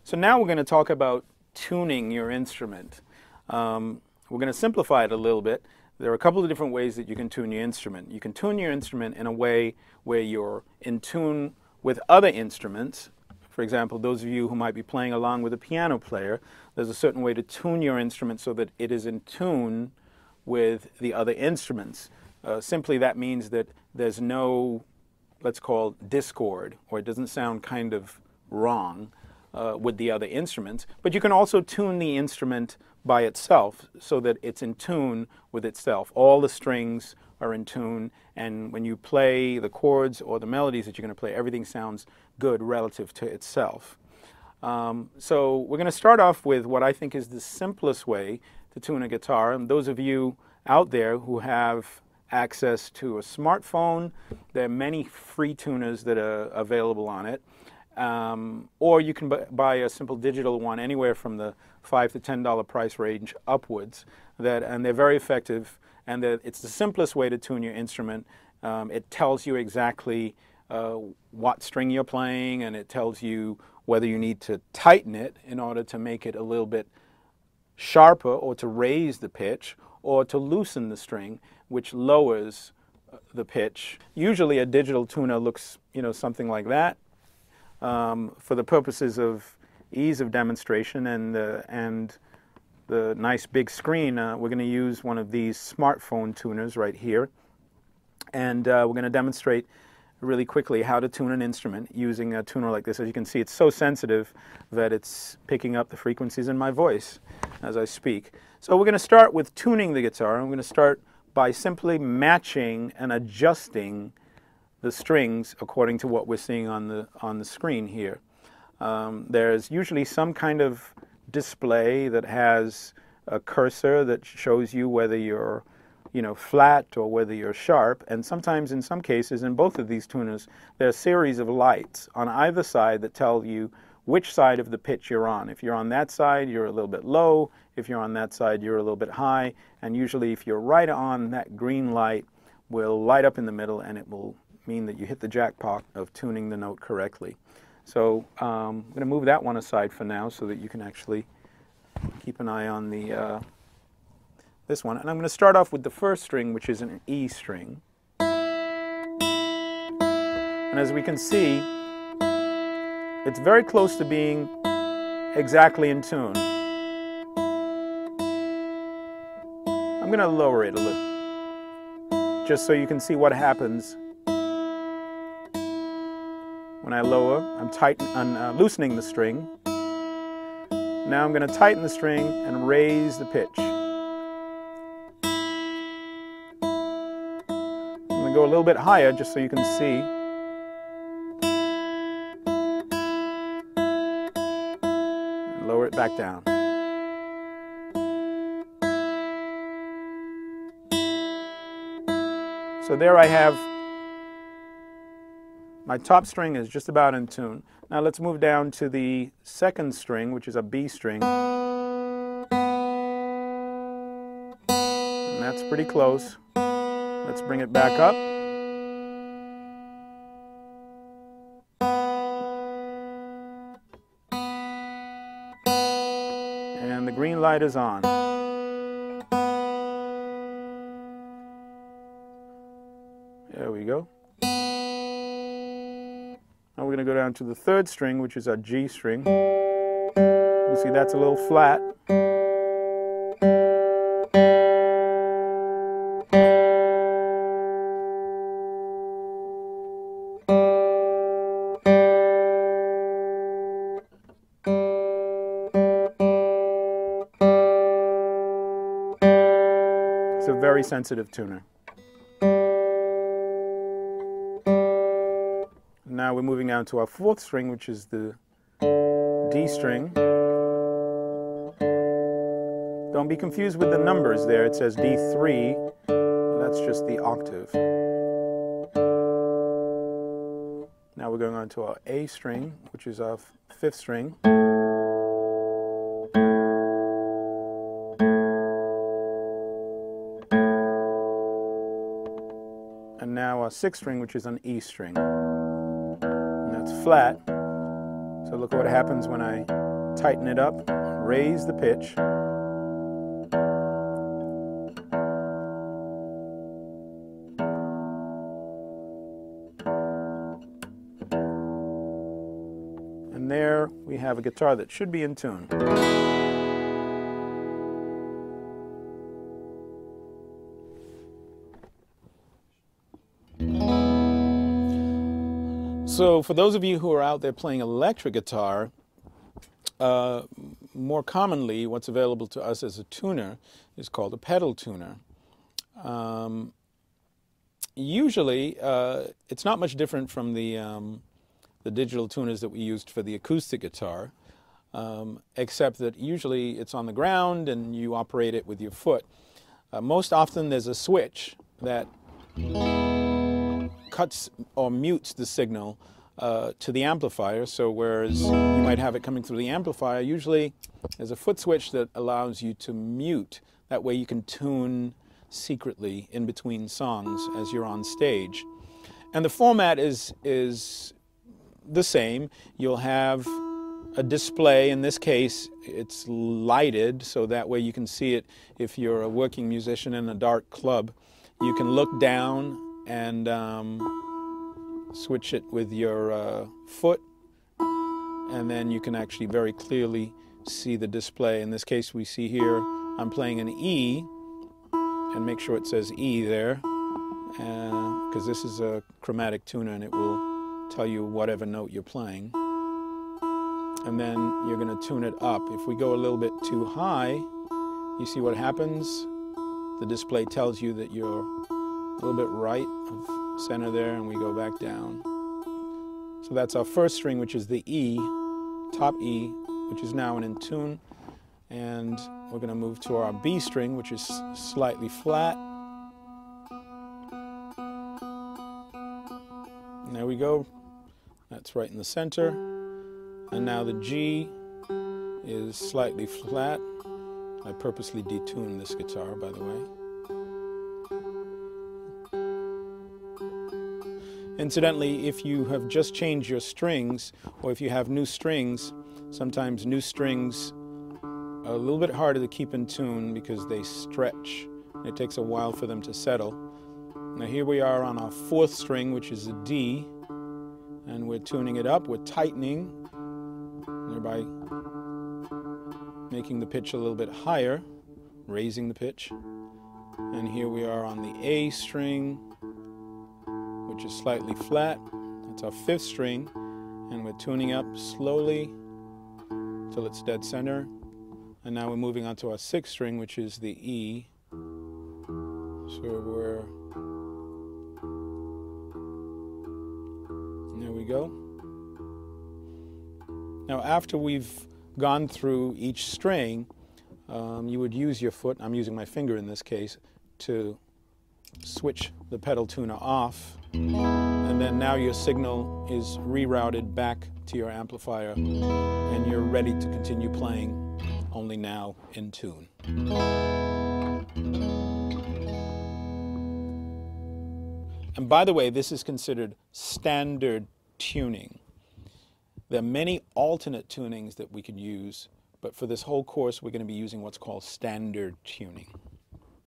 So now we're going to talk about tuning your instrument. We're going to simplify it a little bit. There are a couple of different ways that you can tune your instrument. You can tune your instrument in a way where you're in tune with other instruments. For example, those of you who might be playing along with a piano player, there's a certain way to tune your instrument so that it is in tune with the other instruments. Simply that means that there's no, let's call it discord, or it doesn't sound kind of wrong with the other instruments. But you can also tune the instrument by itself so that it's in tune with itself. All the strings are in tune, and when you play the chords or the melodies that you're going to play, everything sounds good relative to itself. So we're going to start off with what I think is the simplest way to tune a guitar. And those of you out there who have access to a smartphone, there are many free tuners that are available on it. Or you can buy a simple digital one anywhere from the $5 to $10 price range upwards, and they're very effective, and it's the simplest way to tune your instrument. It tells you exactly what string you're playing, and it tells you whether you need to tighten it in order to make it a little bit sharper, or to raise the pitch, or to loosen the string, which lowers the pitch. Usually a digital tuner looks, something like that. For the purposes of ease of demonstration and the nice big screen, we're going to use one of these smartphone tuners right here. And we're going to demonstrate really quickly how to tune an instrument using a tuner like this. As you can see, it's so sensitive that it's picking up the frequencies in my voice as I speak. So we're going to start with tuning the guitar. I'm going to start by simply matching and adjusting the strings according to what we're seeing on the screen here. There's usually some kind of display that has a cursor that shows you whether you're flat or whether you're sharp, and sometimes in some cases in both of these tuners there are a series of lights on either side that tell you which side of the pitch you're on. If you're on that side, you're a little bit low. If you're on that side, you're a little bit high. And usually if you're right on, that green light will light up in the middle, and it will mean that you hit the jackpot of tuning the note correctly. So I'm going to move that one aside for now so that you can actually keep an eye on this one. And I'm going to start off with the first string, which is an E string. And as we can see, it's very close to being exactly in tune. I'm going to lower it a little, just so you can see what happens when I lower. I'm loosening the string. Now I'm going to tighten the string and raise the pitch. I'm going to go a little bit higher just so you can see. And lower it back down. So there I have my top string is just about in tune. Now let's move down to the second string, which is a B string. And that's pretty close. Let's bring it back up. And the green light is on. There we go. Now we're going to go down to the third string, which is our G string. You see that's a little flat. It's a very sensitive tuner. Now we're moving down to our fourth string, which is the D string. Don't be confused with the numbers there. It says D3. That's just the octave. Now we're going on to our A string, which is our fifth string. And now our sixth string, which is an E string. And that's flat. So look what happens when I tighten it up, raise the pitch. And there we have a guitar that should be in tune. So for those of you who are out there playing electric guitar, more commonly what's available to us as a tuner is called a pedal tuner. Usually it's not much different from the digital tuners that we used for the acoustic guitar, except that usually it's on the ground and you operate it with your foot. Most often there's a switch that cuts or mutes the signal to the amplifier. So whereas you might have it coming through the amplifier, usually there's a foot switch that allows you to mute. That way you can tune secretly in between songs as you're on stage. And the format is the same. You'll have a display. In this case, it's lighted, so that way you can see it. If you're a working musician in a dark club, you can look down and switch it with your foot, and then you can actually very clearly see the display. In this case, we see here I'm playing an E, and make sure it says E there, because this is a chromatic tuner and it will tell you whatever note you're playing. And then you're going to tune it up. If we go a little bit too high, you see what happens? The display tells you that you're a little bit right of center there, and we go back down. So that's our first string, which is the E, top E, which is now in tune. And we're going to move to our B string, which is slightly flat. And there we go. That's right in the center. And now the G is slightly flat. I purposely detuned this guitar, by the way. Incidentally, if you have just changed your strings, or if you have new strings, sometimes new strings are a little bit harder to keep in tune because they stretch. It takes a while for them to settle. Now here we are on our fourth string, which is a D, and we're tuning it up. We're tightening, thereby making the pitch a little bit higher, raising the pitch. And here we are on the A string, which is slightly flat. That's our fifth string, and we're tuning up slowly till it's dead center. And now we're moving on to our sixth string, which is the E. So there we go. Now after we've gone through each string, you would use your foot, I'm using my finger in this case, to switch the pedal tuner off, and then now your signal is rerouted back to your amplifier and you're ready to continue playing, only now in tune. And by the way, this is considered standard tuning. There are many alternate tunings that we could use, but for this whole course we're going to be using what's called standard tuning.